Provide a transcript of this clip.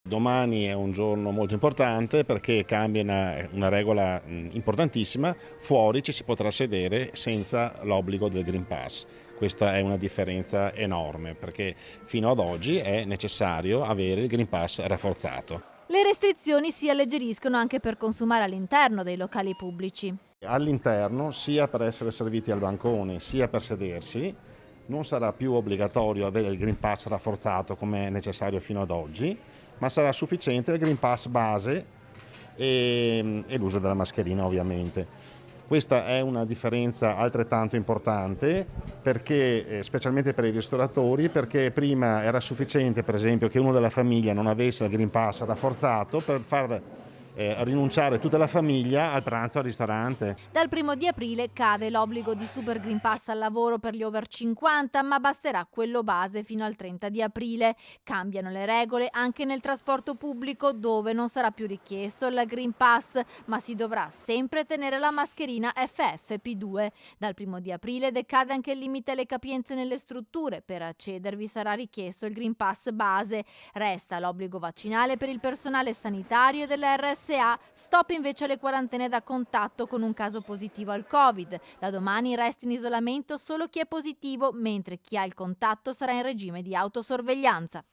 Domani è un giorno molto importante perché cambia una regola importantissima: fuori ci si potrà sedere senza l'obbligo del Green Pass. Questa è una differenza enorme perché fino ad oggi è necessario avere il Green Pass rafforzato. Le restrizioni si alleggeriscono anche per consumare all'interno dei locali pubblici. All'interno, sia per essere serviti al bancone sia per sedersi, non sarà più obbligatorio avere il Green Pass rafforzato come è necessario fino ad oggi, ma sarà sufficiente il Green Pass base e l'uso della mascherina ovviamente. Questa è una differenza altrettanto importante perché, specialmente per i ristoratori, perché prima era sufficiente per esempio che uno della famiglia non avesse il Green Pass rafforzato per far rinunciare tutta la famiglia al pranzo al ristorante. Dal 1° di aprile cade l'obbligo di Super Green Pass al lavoro per gli over 50, ma basterà quello base fino al 30 di aprile. Cambiano le regole anche nel trasporto pubblico, dove non sarà più richiesto il Green Pass, ma si dovrà sempre tenere la mascherina FFP2. Dal 1° di aprile decade anche il limite alle capienze nelle strutture. Per accedervi sarà richiesto il Green Pass base. Resta l'obbligo vaccinale per il personale sanitario e della RSA, stop invece alle quarantene da contatto con un caso positivo al Covid. Da domani resta in isolamento solo chi è positivo, mentre chi ha il contatto sarà in regime di autosorveglianza.